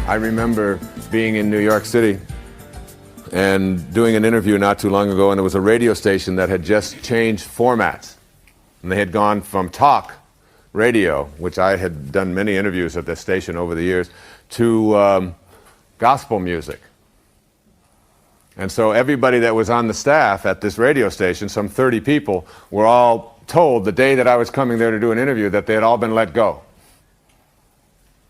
I remember being in New York City and doing an interview not too long ago, and there was a radio station that had just changed formats. And they had gone from talk radio, which I had done many interviews at this station over the years, to gospel music. And so everybody that was on the staff at this radio station, some 30 people, were all told the day that I was coming there to do an interview that they had all been let go.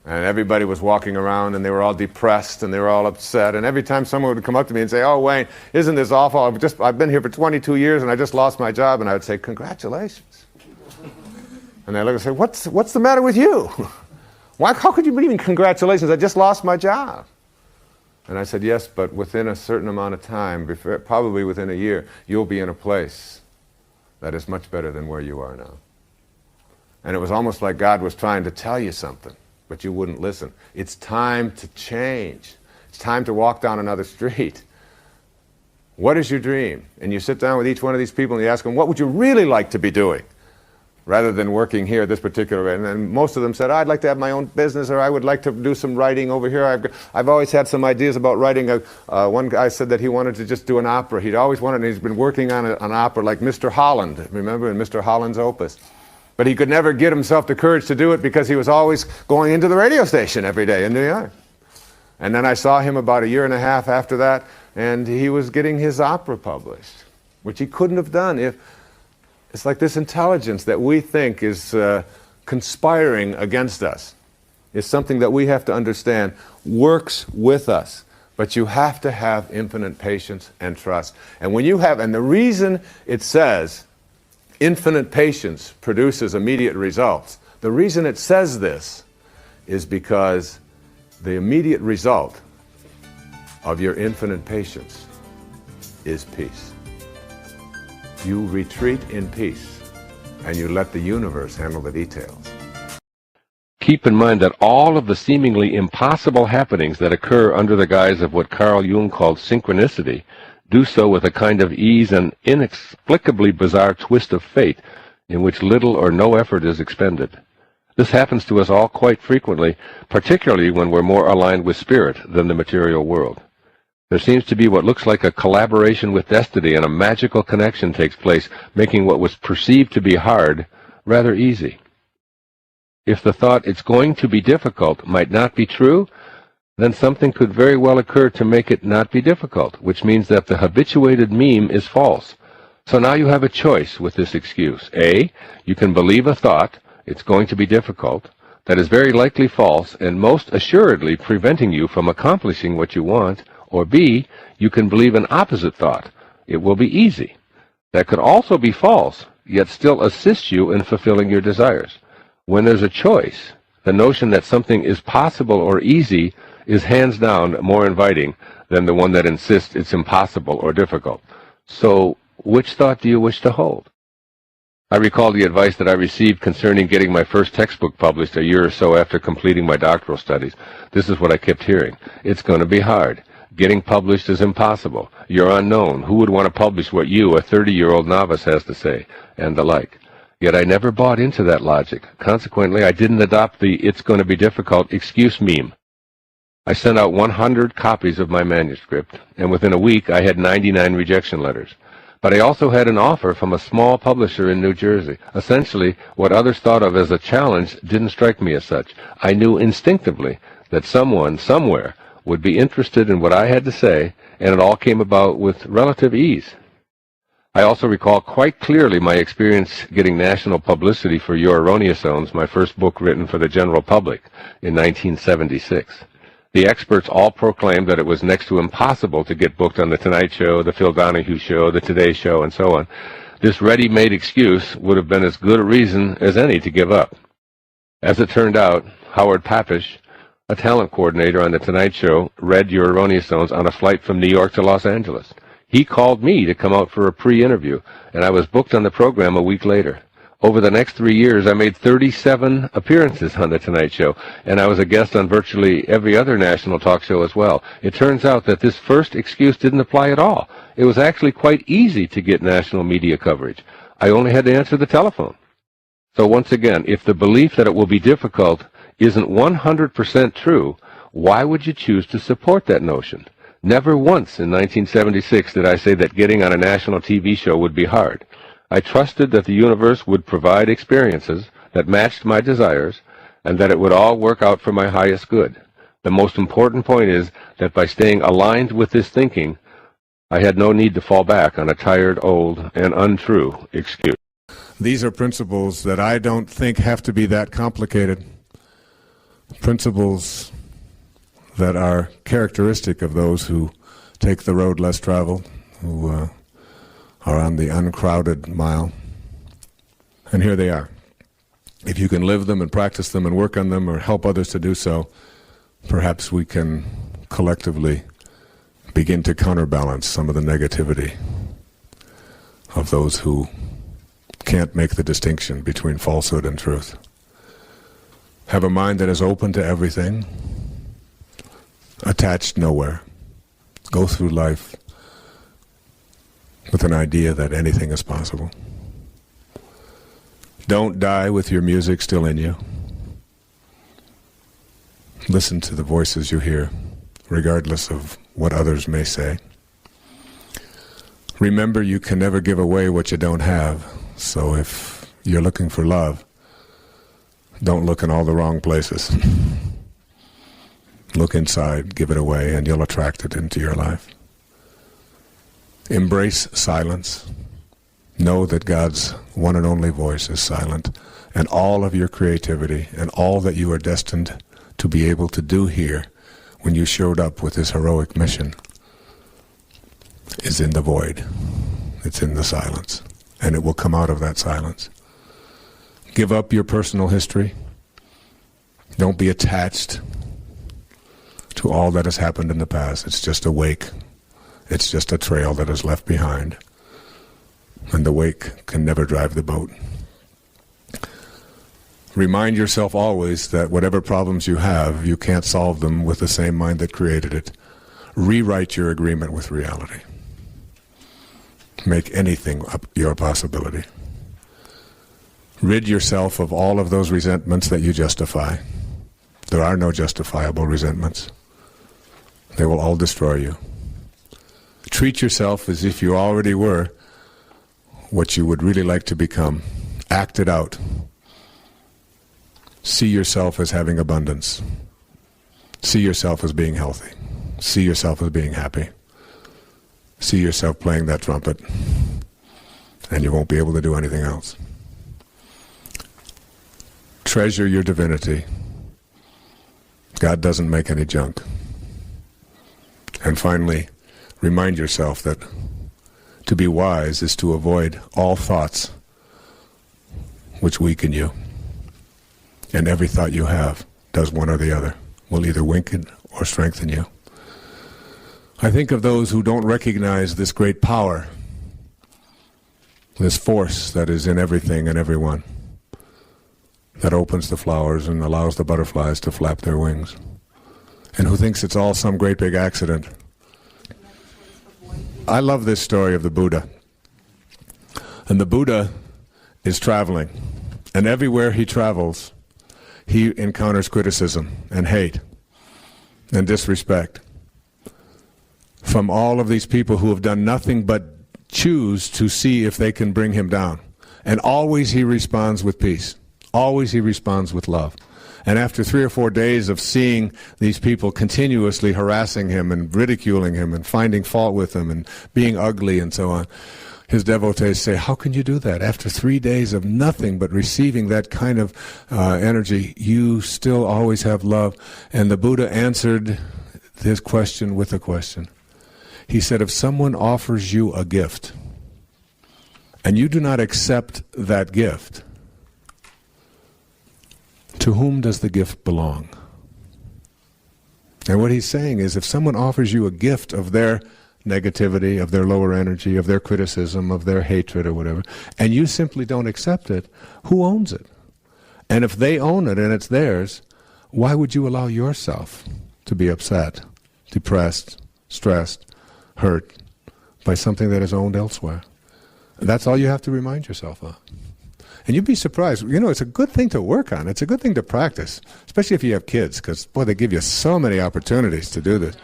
And everybody was walking around and they were all depressed and they were all upset. And every time someone would come up to me and say, "Oh, Wayne, isn't this awful? I've been here for 22 years and I just lost my job." And I would say, "Congratulations." And they look and say, what's the matter with you? How could you believe in congratulations? I just lost my job. And I said, "Yes, but within a certain amount of time, probably within a year, you'll be in a place that is much better than where you are now." And it was almost like God was trying to tell you something, but you wouldn't listen. It's time to change. It's time to walk down another street. What is your dream? And you sit down with each one of these people and you ask them, what would you really like to be doing? Rather than working here this particular way. And then most of them said, "I'd like to have my own business," or "I would like to do some writing over here. I've always had some ideas about writing." One guy said that he wanted to just do an opera. He'd always wanted, and he's been working on an opera like Mr. Holland, remember, in Mr. Holland's Opus. But he could never get himself the courage to do it because he was always going into the radio station every day in New York. And then I saw him about a year and a half after that, and he was getting his opera published, which he couldn't have done if... It's like this intelligence that we think is conspiring against us is something that we have to understand works with us. But you have to have infinite patience and trust. And when you have, and the reason it says infinite patience produces immediate results, the reason it says this is because the immediate result of your infinite patience is peace. You retreat in peace, and you let the universe handle the details. Keep in mind that all of the seemingly impossible happenings that occur under the guise of what Carl Jung called synchronicity do so with a kind of ease and inexplicably bizarre twist of fate in which little or no effort is expended. This happens to us all quite frequently, particularly when we're more aligned with spirit than the material world. There seems to be what looks like a collaboration with destiny, and a magical connection takes place, making what was perceived to be hard rather easy. If the thought "it's going to be difficult" might not be true, then something could very well occur to make it not be difficult, which means that the habituated meme is false. So now you have a choice with this excuse. A, you can believe a thought, "it's going to be difficult," that is very likely false and most assuredly preventing you from accomplishing what you want. Or B, you can believe an opposite thought, "it will be easy." That could also be false, yet still assist you in fulfilling your desires. When there's a choice, the notion that something is possible or easy is hands down more inviting than the one that insists it's impossible or difficult. So, which thought do you wish to hold? I recall the advice that I received concerning getting my first textbook published a year or so after completing my doctoral studies. This is what I kept hearing. "It's going to be hard. Getting published is impossible. You're unknown. Who would want to publish what you, a 30-year-old novice, has to say?" and the like. Yet I never bought into that logic. Consequently, I didn't adopt the "it's going to be difficult" excuse meme. I sent out 100 copies of my manuscript, and within a week I had 99 rejection letters. But I also had an offer from a small publisher in New Jersey. Essentially, what others thought of as a challenge didn't strike me as such. I knew instinctively that someone, somewhere, would be interested in what I had to say, and it all came about with relative ease. I also recall quite clearly my experience getting national publicity for Your Erroneous Zones, my first book written for the general public, in 1976. The experts all proclaimed that it was next to impossible to get booked on The Tonight Show, The Phil Donahue Show, The Today Show, and so on. This ready-made excuse would have been as good a reason as any to give up. As it turned out, Howard Papish, a talent coordinator on The Tonight Show, read Your Erroneous Zones on a flight from New York to Los Angeles. He called me to come out for a pre-interview, and I was booked on the program a week later. Over the next 3 years, I made 37 appearances on The Tonight Show, and I was a guest on virtually every other national talk show as well. It turns out that this first excuse didn't apply at all. It was actually quite easy to get national media coverage. I only had to answer the telephone. So once again, if the belief that it will be difficult isn't 100% true, why would you choose to support that notion? Never once in 1976 did I say that getting on a national TV show would be hard. I trusted that the universe would provide experiences that matched my desires and that it would all work out for my highest good. The most important point is that by staying aligned with this thinking, I had no need to fall back on a tired, old, and untrue excuse. These are principles that I don't think have to be that complicated. Principles that are characteristic of those who take the road less traveled, who are on the uncrowded mile. And here they are. If you can live them and practice them and work on them or help others to do so, perhaps we can collectively begin to counterbalance some of the negativity of those who can't make the distinction between falsehood and truth. Have a mind that is open to everything, attached nowhere. Go through life with an idea that anything is possible. Don't die with your music still in you. Listen to the voices you hear, regardless of what others may say. Remember, you can never give away what you don't have, so if you're looking for love, don't look in all the wrong places. Look inside, give it away, and you'll attract it into your life. Embrace silence. Know that God's one and only voice is silent, and all of your creativity and all that you are destined to be able to do here when you showed up with this heroic mission is in the void. It's in the silence, and it will come out of that silence. Give up your personal history. Don't be attached to all that has happened in the past. It's just a wake. It's just a trail that is left behind. And the wake can never drive the boat. Remind yourself always that whatever problems you have, you can't solve them with the same mind that created it. Rewrite your agreement with reality. Make anything your possibility. Rid yourself of all of those resentments that you justify. There are no justifiable resentments. They will all destroy you. Treat yourself as if you already were what you would really like to become. Act it out. See yourself as having abundance. See yourself as being healthy. See yourself as being happy. See yourself playing that trumpet, and you won't be able to do anything else. Treasure your divinity. God doesn't make any junk. And finally, remind yourself that to be wise is to avoid all thoughts which weaken you. And every thought you have does one or the other, will either weaken or strengthen you. I think of those who don't recognize this great power, this force that is in everything and everyone, that opens the flowers and allows the butterflies to flap their wings, and who thinks it's all some great big accident. I love this story of the Buddha. And the Buddha is traveling, and everywhere he travels, he encounters criticism and hate and disrespect from all of these people who have done nothing but choose to see if they can bring him down. And always he responds with peace. Always he responds with love. And after 3 or 4 days of seeing these people continuously harassing him and ridiculing him and finding fault with him and being ugly and so on, his devotees say, how can you do that? After 3 days of nothing but receiving that kind of energy, you still always have love. And the Buddha answered his question with a question. He said, if someone offers you a gift and you do not accept that gift, to whom does the gift belong? And what he's saying is, if someone offers you a gift of their negativity, of their lower energy, of their criticism, of their hatred or whatever, and you simply don't accept it, who owns it? And if they own it and it's theirs, why would you allow yourself to be upset, depressed, stressed, hurt by something that is owned elsewhere? That's all you have to remind yourself of. And you'd be surprised. You know, it's a good thing to work on. It's a good thing to practice, especially if you have kids, because, boy, they give you so many opportunities to do this,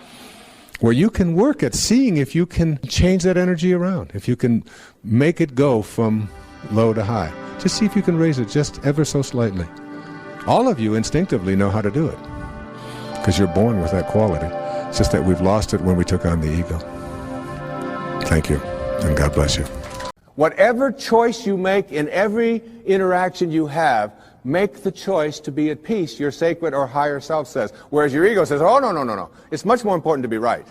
where you can work at seeing if you can change that energy around, if you can make it go from low to high. Just see if you can raise it just ever so slightly. All of you instinctively know how to do it, because you're born with that quality. It's just that we've lost it when we took on the ego. Thank you, and God bless you. Whatever choice you make in every interaction you have, make the choice to be at peace, your sacred or higher self says. Whereas your ego says, oh, no. It's much more important to be right.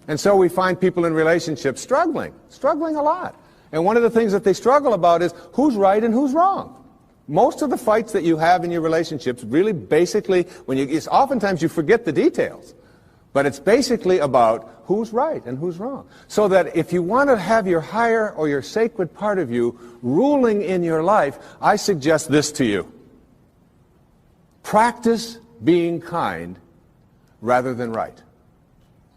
And so we find people in relationships struggling a lot. And one of the things that they struggle about is who's right and who's wrong. Most of the fights that you have in your relationships really basically, it's oftentimes you forget the details. But it's basically about who's right and who's wrong. So that if you want to have your higher or your sacred part of you ruling in your life, I suggest this to you. Practice being kind rather than right.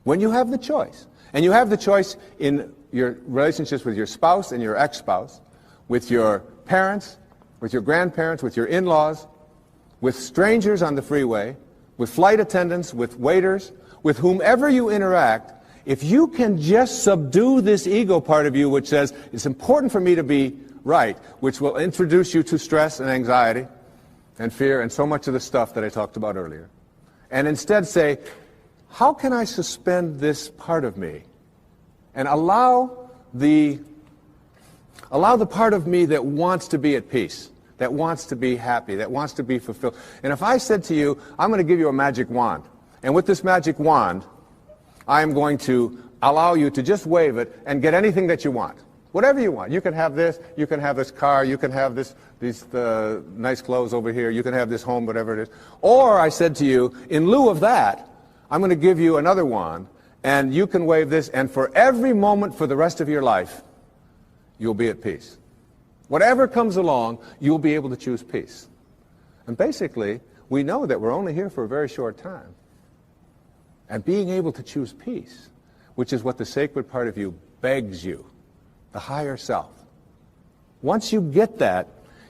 When you have the choice. And you have the choice in your relationships with your spouse and your ex-spouse, with your parents, with your grandparents, with your in-laws, with strangers on the freeway, with flight attendants, with waiters, with whomever you interact. If you can just subdue this ego part of you which says, it's important for me to be right, which will introduce you to stress and anxiety and fear and so much of the stuff that I talked about earlier, and instead say, how can I suspend this part of me and allow the part of me that wants to be at peace, that wants to be happy, that wants to be fulfilled. And if I said to you, I'm going to give you a magic wand, and with this magic wand, I am going to allow you to just wave it and get anything that you want. Whatever you want. You can have this car, you can have these nice clothes over here, you can have this home, whatever it is. Or I said to you, in lieu of that, I'm going to give you another wand, and you can wave this, and for every moment for the rest of your life, you'll be at peace. Whatever comes along, you'll be able to choose peace. And basically, we know that we're only here for a very short time. And being able to choose peace, which is what the sacred part of you begs you, the higher self. Once you get that,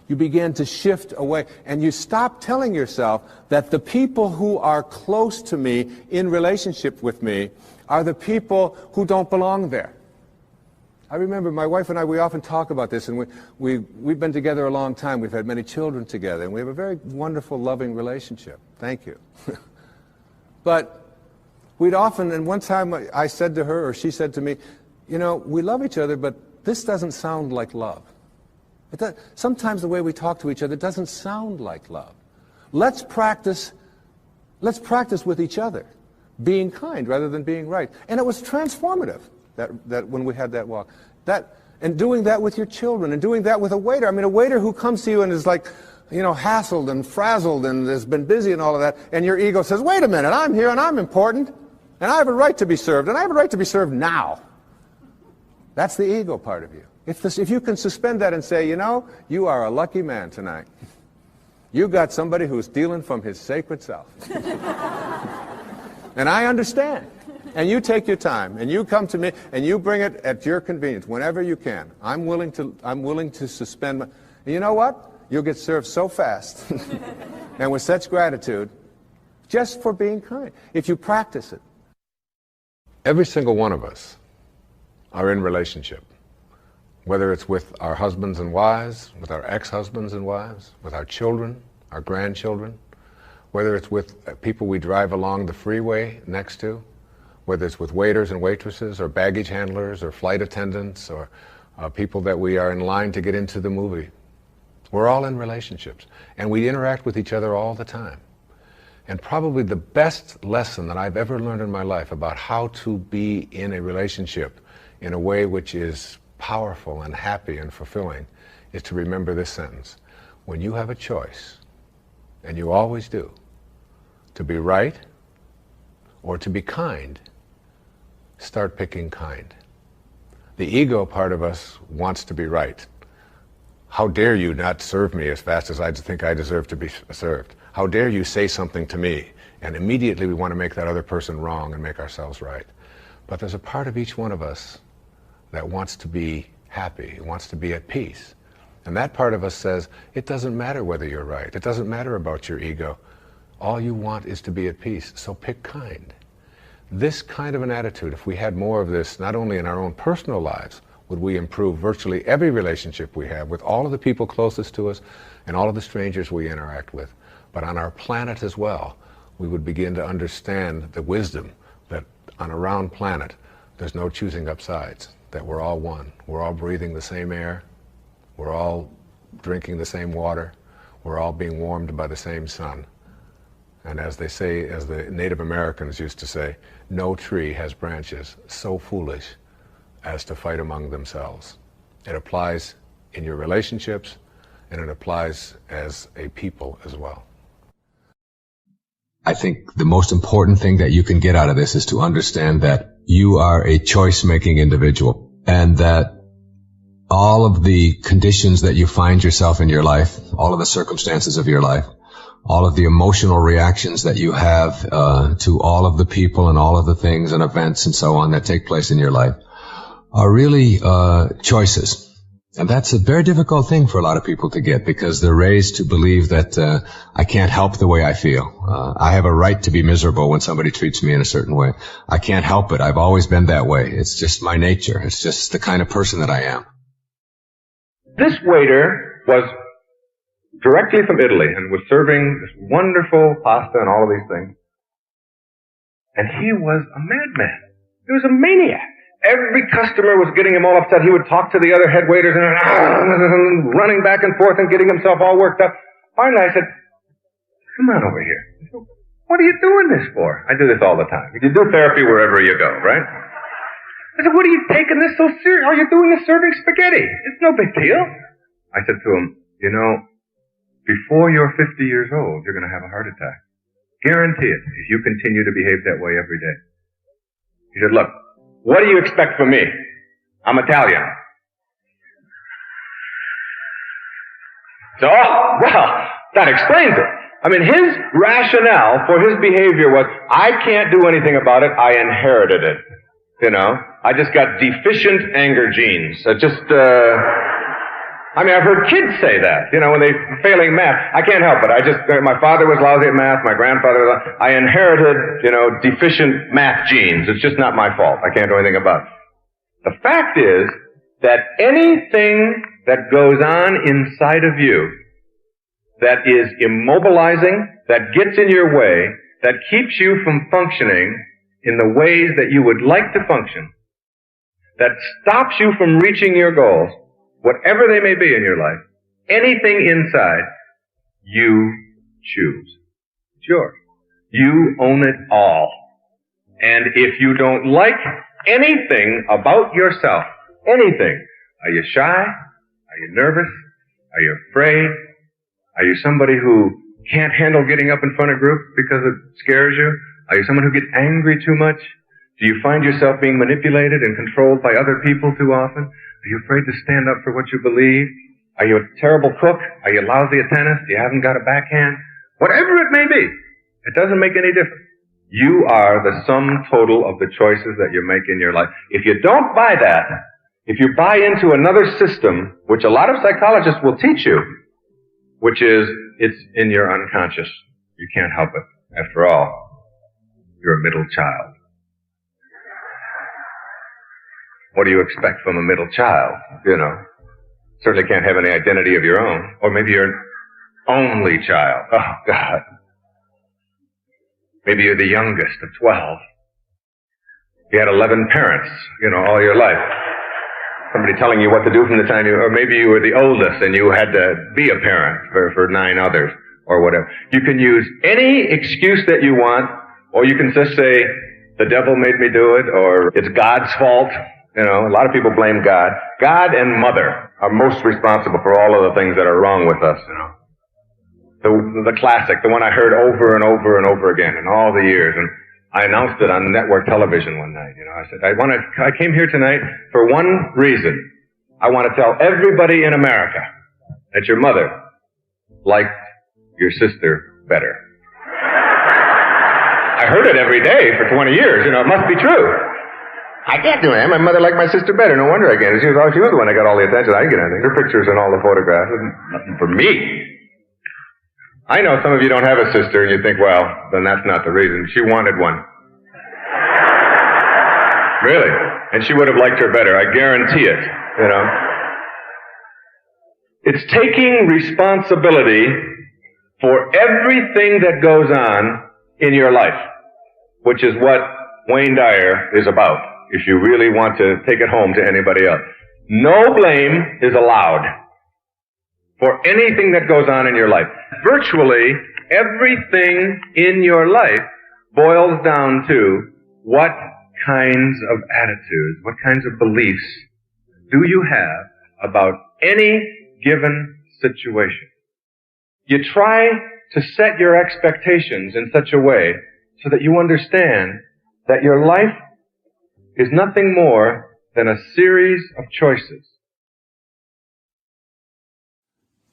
you begin to shift away, and you stop telling yourself that the people who are close to me, in relationship with me, are the people who don't belong there. I remember my wife and I, we often talk about this, and we've been together a long time. We've had many children together, and we have a very wonderful, loving relationship. Thank you. But we'd often, and one time I said to her, or she said to me, you know, we love each other, but this doesn't sound like love. Sometimes the way we talk to each other doesn't sound like love. Let's practice with each other, being kind rather than being right. And it was transformative, that when we had that walk. And doing that with your children, and doing that with a waiter. I mean, a waiter who comes to you and is like, you know, hassled and frazzled and has been busy and all of that, and your ego says, wait a minute, I'm here and I'm important, and I have a right to be served, and I have a right to be served now. That's the ego part of you. If you can suspend that and say, you know, you are a lucky man tonight. You got somebody who's dealing from his sacred self. And I understand. And you take your time, and you come to me, and you bring it at your convenience, whenever you can. I'm willing to suspend my... And you know what? You'll get served so fast, and with such gratitude, just for being kind, if you practice it. Every single one of us are in relationship, whether it's with our husbands and wives, with our ex-husbands and wives, with our children, our grandchildren, whether it's with people we drive along the freeway next to, whether it's with waiters and waitresses, or baggage handlers, or flight attendants, or people that we are in line to get into the movie. We're all in relationships, and we interact with each other all the time. And probably the best lesson that I've ever learned in my life about how to be in a relationship in a way which is powerful and happy and fulfilling is to remember this sentence. When you have a choice, and you always do, to be right or to be kind, start picking kind. The ego part of us wants to be right. How dare you not serve me as fast as I think I deserve to be served? How dare you say something to me? And immediately we want to make that other person wrong and make ourselves right. But there's a part of each one of us that wants to be happy, wants to be at peace. And that part of us says, it doesn't matter whether you're right. It doesn't matter about your ego. All you want is to be at peace, so pick kind. This kind of an attitude, if we had more of this, not only in our own personal lives, would we improve virtually every relationship we have with all of the people closest to us and all of the strangers we interact with. But on our planet as well, we would begin to understand the wisdom that on a round planet, there's no choosing up sides, that we're all one. We're all breathing the same air. We're all drinking the same water. We're all being warmed by the same sun. And as they say, as the Native Americans used to say, no tree has branches so foolish as to fight among themselves. It applies in your relationships, and it applies as a people as well. I think the most important thing that you can get out of this is to understand that you are a choice-making individual, and that all of the conditions that you find yourself in your life, all of the circumstances of your life, all of the emotional reactions that you have to all of the people and all of the things and events and so on that take place in your life are really choices. And that's a very difficult thing for a lot of people to get, because they're raised to believe that I can't help the way I feel. I have a right to be miserable when somebody treats me in a certain way. I can't help it. I've always been that way. It's just my nature. It's just the kind of person that I am. This waiter was directly from Italy and was serving this wonderful pasta and all of these things. And he was a madman. He was a maniac. Every customer was getting him all upset. He would talk to the other head waiters and running back and forth and getting himself all worked up. Finally, I said, come on over here. He said, what are you doing this for? I do this all the time. You do therapy wherever you go, right? I said, what are you taking this so serious? All you're doing is serving spaghetti. It's no big deal. I said to him, you know, before you're 50 years old, you're going to have a heart attack. Guarantee it, if you continue to behave that way every day. He said, look, what do you expect from me? I'm Italian. So, well, that explains it. I mean, his rationale for his behavior was, I can't do anything about it, I inherited it. You know, I just got deficient anger genes. I mean, I've heard kids say that, you know, when they're failing math. I can't help it. My father was lousy at math, my grandfather was lousy. I inherited, you know, deficient math genes. It's just not my fault. I can't do anything about it. The fact is that anything that goes on inside of you that is immobilizing, that gets in your way, that keeps you from functioning in the ways that you would like to function, that stops you from reaching your goals, whatever they may be in your life, anything inside, you choose. It's yours. You own it all. And if you don't like anything about yourself, anything, are you shy? Are you nervous? Are you afraid? Are you somebody who can't handle getting up in front of groups because it scares you? Are you someone who gets angry too much? Do you find yourself being manipulated and controlled by other people too often? Are you afraid to stand up for what you believe? Are you a terrible cook? Are you lousy at tennis? You haven't got a backhand? Whatever it may be, it doesn't make any difference. You are the sum total of the choices that you make in your life. If you don't buy that, if you buy into another system, which a lot of psychologists will teach you, which is, it's in your unconscious. You can't help it. After all, you're a middle child. What do you expect from a middle child? You know, certainly can't have any identity of your own. Or maybe you're an only child. Oh, God. Maybe you're the youngest of 12. You had 11 parents, you know, all your life. Somebody telling you what to do from the time or maybe you were the oldest and you had to be a parent for 9 others or whatever. You can use any excuse that you want, or you can just say, the devil made me do it, or it's God's fault. You know, a lot of people blame God. God and Mother are most responsible for all of the things that are wrong with us, you know. The classic, the one I heard over and over and over again in all the years, and I announced it on network television one night, you know. I said, I came here tonight for one reason. I want to tell everybody in America that your mother liked your sister better. I heard it every day for 20 years, you know, it must be true. I can't do it. My mother liked my sister better. No wonder I can't. She was the one that got all the attention. I didn't get anything. Her pictures and all the photographs. Nothing for me. I know some of you don't have a sister, and you think, well, then that's not the reason. She wanted one. Really. And she would have liked her better. I guarantee it. You know. It's taking responsibility for everything that goes on in your life, which is what Wayne Dyer is about, if you really want to take it home to anybody else. No blame is allowed for anything that goes on in your life. Virtually everything in your life boils down to what kinds of attitudes, what kinds of beliefs do you have about any given situation. You try to set your expectations in such a way so that you understand that your life is nothing more than a series of choices.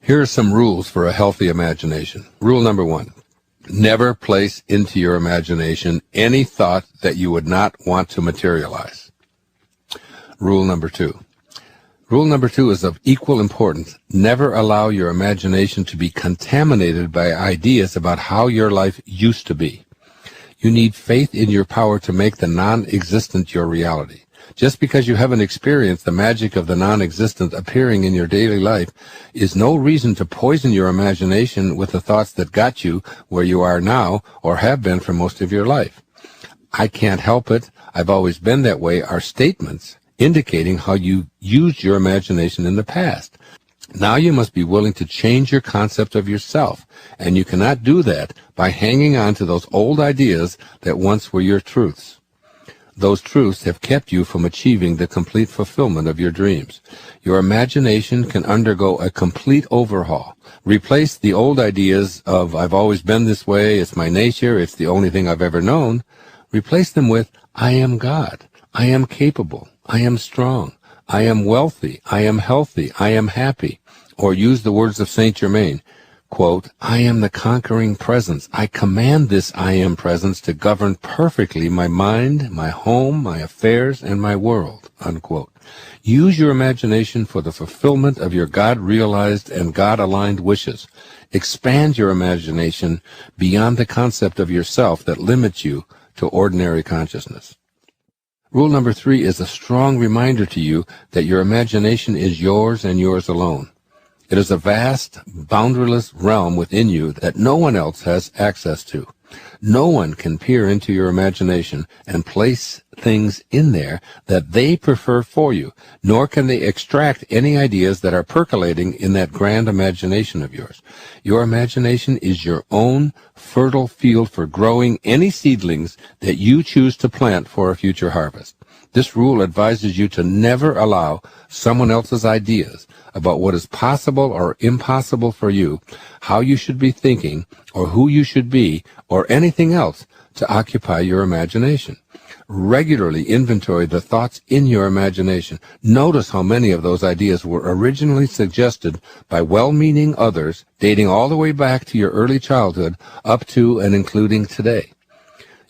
Here are some rules for a healthy imagination. Rule number 1. Never place into your imagination any thought that you would not want to materialize. Rule number 2. Rule number 2 is of equal importance. Never allow your imagination to be contaminated by ideas about how your life used to be. You need faith in your power to make the non-existent your reality. Just because you haven't experienced the magic of the non-existent appearing in your daily life is no reason to poison your imagination with the thoughts that got you where you are now or have been for most of your life. I can't help it, I've always been that way are statements indicating how you used your imagination in the past. Now you must be willing to change your concept of yourself, and you cannot do that by hanging on to those old ideas that once were your truths. Those truths have kept you from achieving the complete fulfillment of your dreams. Your imagination can undergo a complete overhaul. Replace the old ideas of, I've always been this way, it's my nature, it's the only thing I've ever known. Replace them with, I am God, I am capable, I am strong, I am wealthy, I am healthy, I am happy. Or use the words of Saint Germain, quote, I am the conquering presence. I command this I am presence to govern perfectly my mind, my home, my affairs, and my world, unquote. Use your imagination for the fulfillment of your God-realized and God-aligned wishes. Expand your imagination beyond the concept of yourself that limits you to ordinary consciousness. Rule number 3 is a strong reminder to you that your imagination is yours and yours alone. It is a vast, boundaryless realm within you that no one else has access to. No one can peer into your imagination and place things in there that they prefer for you, nor can they extract any ideas that are percolating in that grand imagination of yours. Your imagination is your own fertile field for growing any seedlings that you choose to plant for a future harvest. This rule advises you to never allow someone else's ideas about what is possible or impossible for you, how you should be thinking, or who you should be, or anything else to occupy your imagination. Regularly inventory the thoughts in your imagination. Notice how many of those ideas were originally suggested by well-meaning others, dating all the way back to your early childhood, up to and including today.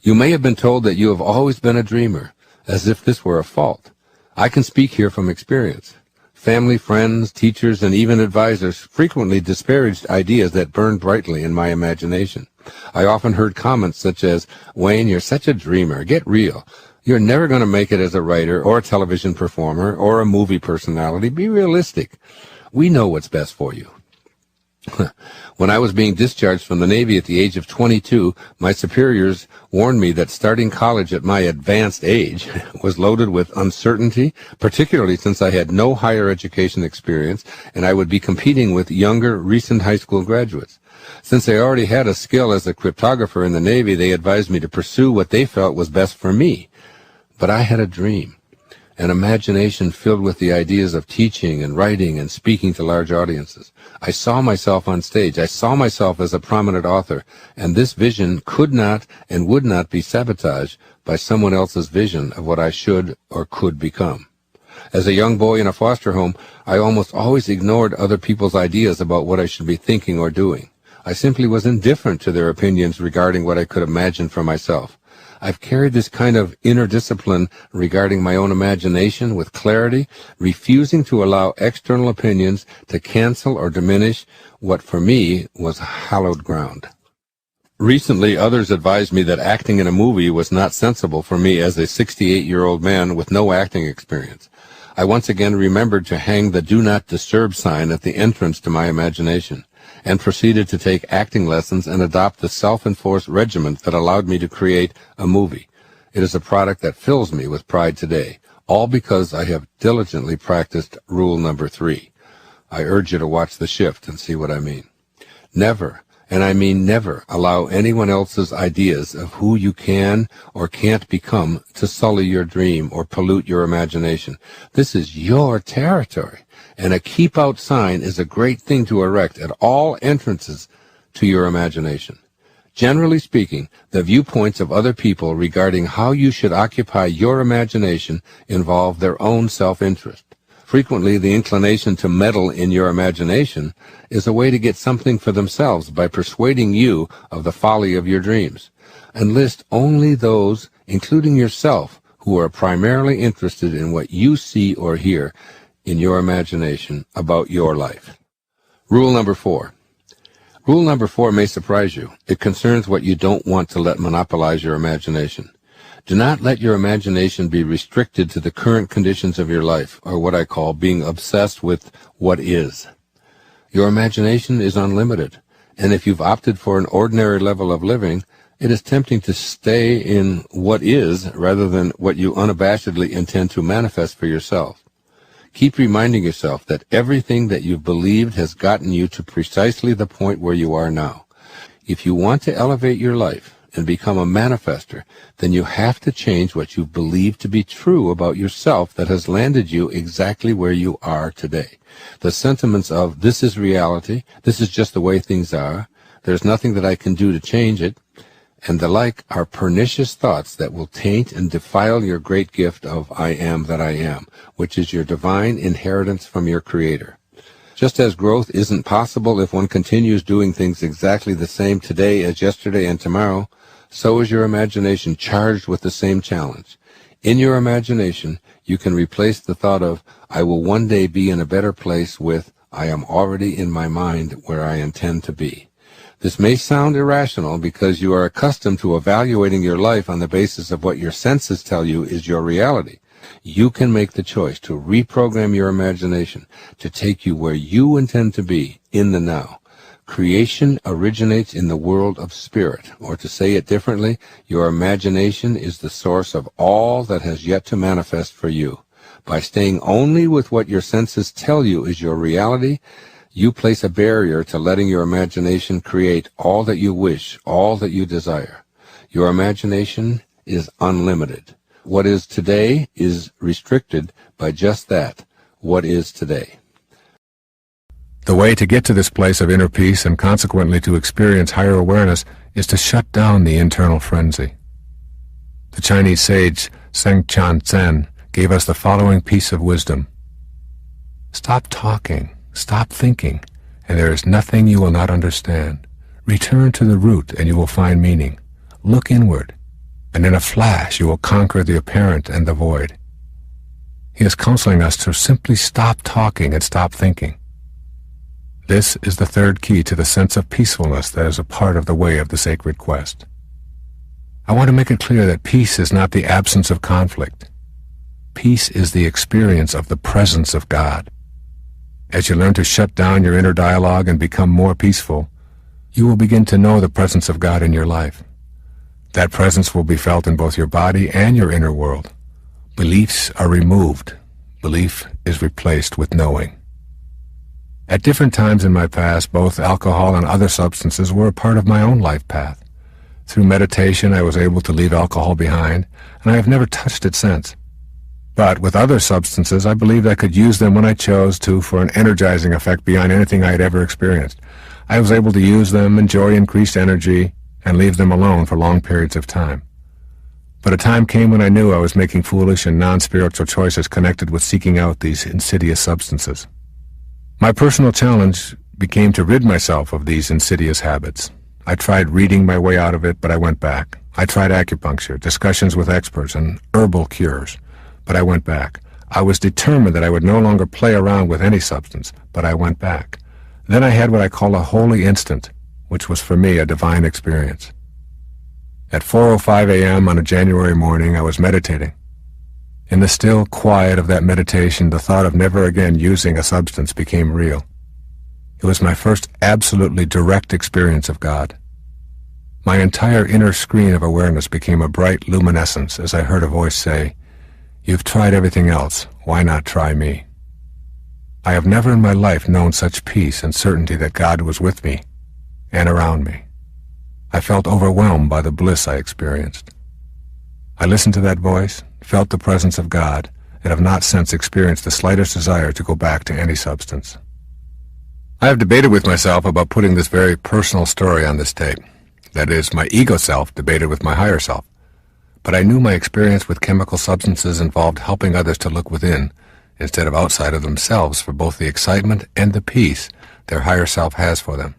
You may have been told that you have always been a dreamer, as if this were a fault. I can speak here from experience. Family, friends, teachers, and even advisors frequently disparaged ideas that burned brightly in my imagination. I often heard comments such as, Wayne, you're such a dreamer. Get real. You're never going to make it as a writer or a television performer or a movie personality. Be realistic. We know what's best for you. When I was being discharged from the Navy at the age of 22, my superiors warned me that starting college at my advanced age was loaded with uncertainty, particularly since I had no higher education experience and I would be competing with younger, recent high school graduates. Since I already had a skill as a cryptographer in the Navy, they advised me to pursue what they felt was best for me. But I had a dream. An imagination filled with the ideas of teaching and writing and speaking to large audiences. I saw myself on stage. I saw myself as a prominent author, and this vision could not and would not be sabotaged by someone else's vision of what I should or could become. As a young boy in a foster home, I almost always ignored other people's ideas about what I should be thinking or doing. I simply was indifferent to their opinions regarding what I could imagine for myself. I've carried this kind of inner discipline regarding my own imagination with clarity, refusing to allow external opinions to cancel or diminish what for me was hallowed ground. Recently, others advised me that acting in a movie was not sensible for me as a 68-year-old man with no acting experience. I once again remembered to hang the Do Not Disturb sign at the entrance to my imagination, and proceeded to take acting lessons and adopt the self-enforced regimen that allowed me to create a movie. It is a product that fills me with pride today, all because I have diligently practiced rule number 3. I urge you to watch The Shift and see what I mean. Never, and I mean never, allow anyone else's ideas of who you can or can't become to sully your dream or pollute your imagination. This is your territory, and a keep out sign is a great thing to erect at all entrances to your imagination. Generally speaking, the viewpoints of other people regarding how you should occupy your imagination involve their own self-interest. Frequently, the inclination to meddle in your imagination is a way to get something for themselves by persuading you of the folly of your dreams. Enlist only those, including yourself, who are primarily interested in what you see or hear in your imagination about your life. Rule number 4. Rule number 4 may surprise you. It concerns what you don't want to let monopolize your imagination. Do not let your imagination be restricted to the current conditions of your life, or what I call being obsessed with what is. Your imagination is unlimited, and if you've opted for an ordinary level of living, it is tempting to stay in what is rather than what you unabashedly intend to manifest for yourself. Keep reminding yourself that everything that you've believed has gotten you to precisely the point where you are now. If you want to elevate your life and become a manifester, then you have to change what you believe to be true about yourself that has landed you exactly where you are today. The sentiments of, this is reality, this is just the way things are, there's nothing that I can do to change it, and the like are pernicious thoughts that will taint and defile your great gift of I am that I am, which is your divine inheritance from your Creator. Just as growth isn't possible if one continues doing things exactly the same today as yesterday and tomorrow, so is your imagination charged with the same challenge. In your imagination, you can replace the thought of, I will one day be in a better place with, I am already in my mind where I intend to be. This may sound irrational because you are accustomed to evaluating your life on the basis of what your senses tell you is your reality. You can make the choice to reprogram your imagination to take you where you intend to be in the now. Creation originates in the world of spirit, or to say it differently, your imagination is the source of all that has yet to manifest for you. By staying only with what your senses tell you is your reality, you place a barrier to letting your imagination create all that you wish, all that you desire. Your imagination is unlimited. What is today is restricted by just that, what is today. The way to get to this place of inner peace and consequently to experience higher awareness is to shut down the internal frenzy. The Chinese sage Sengchan Tsen gave us the following piece of wisdom. Stop talking, stop thinking, and there is nothing you will not understand. Return to the root and you will find meaning. Look inward, and in a flash you will conquer the apparent and the void. He is counseling us to simply stop talking and stop thinking. This is the third key to the sense of peacefulness that is a part of the way of the sacred quest. I want to make it clear that peace is not the absence of conflict. Peace is the experience of the presence of God. As you learn to shut down your inner dialogue and become more peaceful, you will begin to know the presence of God in your life. That presence will be felt in both your body and your inner world. Beliefs are removed. Belief is replaced with knowing. At different times in my past, both alcohol and other substances were a part of my own life path. Through meditation, I was able to leave alcohol behind, and I have never touched it since. But with other substances, I believed I could use them when I chose to for an energizing effect beyond anything I had ever experienced. I was able to use them, enjoy increased energy, and leave them alone for long periods of time. But a time came when I knew I was making foolish and non-spiritual choices connected with seeking out these insidious substances. My personal challenge became to rid myself of these insidious habits. I tried reading my way out of it, but I went back. I tried acupuncture, discussions with experts, and herbal cures, but I went back. I was determined that I would no longer play around with any substance, but I went back. Then I had what I call a holy instant, which was for me a divine experience. At 4:05 a.m. on a January morning, I was meditating. In the still quiet of that meditation, the thought of never again using a substance became real. It was my first absolutely direct experience of God. My entire inner screen of awareness became a bright luminescence as I heard a voice say, "You've tried everything else. Why not try me?" I have never in my life known such peace and certainty that God was with me and around me. I felt overwhelmed by the bliss I experienced. I listened to that voice, felt the presence of God, and have not since experienced the slightest desire to go back to any substance. I have debated with myself about putting this very personal story on this tape. That is, my ego self debated with my higher self. But I knew my experience with chemical substances involved helping others to look within, instead of outside of themselves, for both the excitement and the peace their higher self has for them.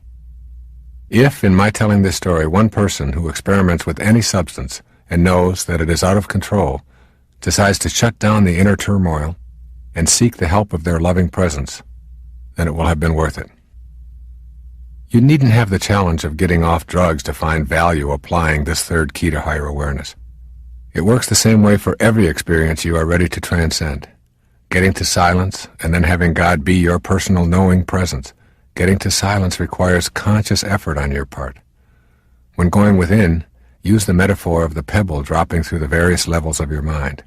If, in my telling this story, one person who experiments with any substance and knows that it is out of control decides to shut down the inner turmoil and seek the help of their loving presence, then it will have been worth it. You needn't have the challenge of getting off drugs to find value applying this third key to higher awareness. It works the same way for every experience you are ready to transcend. Getting to silence and then having God be your personal knowing presence. Getting to silence requires conscious effort on your part. When going within, use the metaphor of the pebble dropping through the various levels of your mind.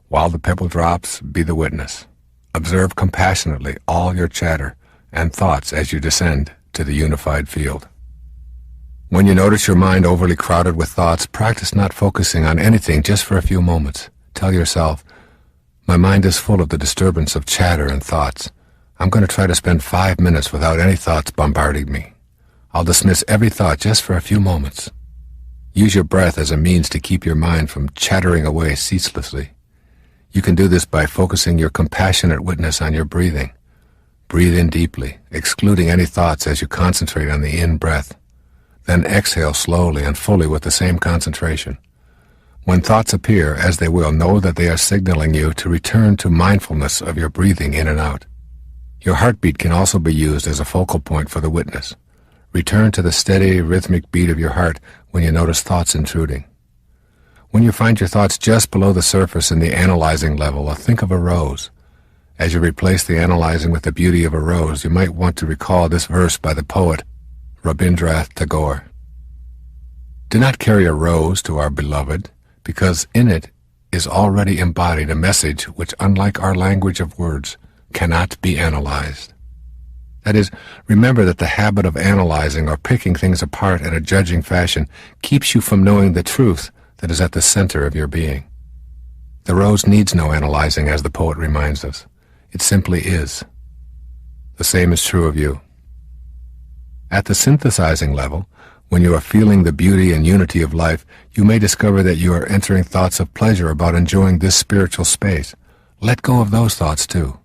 While the pebble drops, be the witness. Observe compassionately all your chatter and thoughts as you descend to the unified field. When you notice your mind overly crowded with thoughts, practice not focusing on anything just for a few moments. Tell yourself, "My mind is full of the disturbance of chatter and thoughts. I'm going to try to spend 5 minutes without any thoughts bombarding me. I'll dismiss every thought just for a few moments." Use your breath as a means to keep your mind from chattering away ceaselessly. You can do this by focusing your compassionate witness on your breathing. Breathe in deeply, excluding any thoughts as you concentrate on the in-breath. Then exhale slowly and fully with the same concentration. When thoughts appear, as they will, know that they are signaling you to return to mindfulness of your breathing in and out. Your heartbeat can also be used as a focal point for the witness. Return to the steady, rhythmic beat of your heart when you notice thoughts intruding. When you find your thoughts just below the surface in the analyzing level, think of a rose. As you replace the analyzing with the beauty of a rose, you might want to recall this verse by the poet Rabindranath Tagore. "Do not carry a rose to our beloved, because in it is already embodied a message which, unlike our language of words, cannot be analyzed." That is, remember that the habit of analyzing or picking things apart in a judging fashion keeps you from knowing the truth that is at the center of your being. The rose needs no analyzing, as the poet reminds us. It simply is. The same is true of you. At the synthesizing level, when you are feeling the beauty and unity of life, you may discover that you are entering thoughts of pleasure about enjoying this spiritual space. Let go of those thoughts too.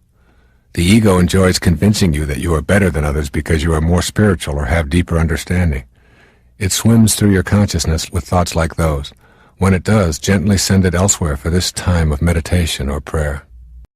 The ego enjoys convincing you that you are better than others because you are more spiritual or have deeper understanding. It swims through your consciousness with thoughts like those. When it does, gently send it elsewhere for this time of meditation or prayer.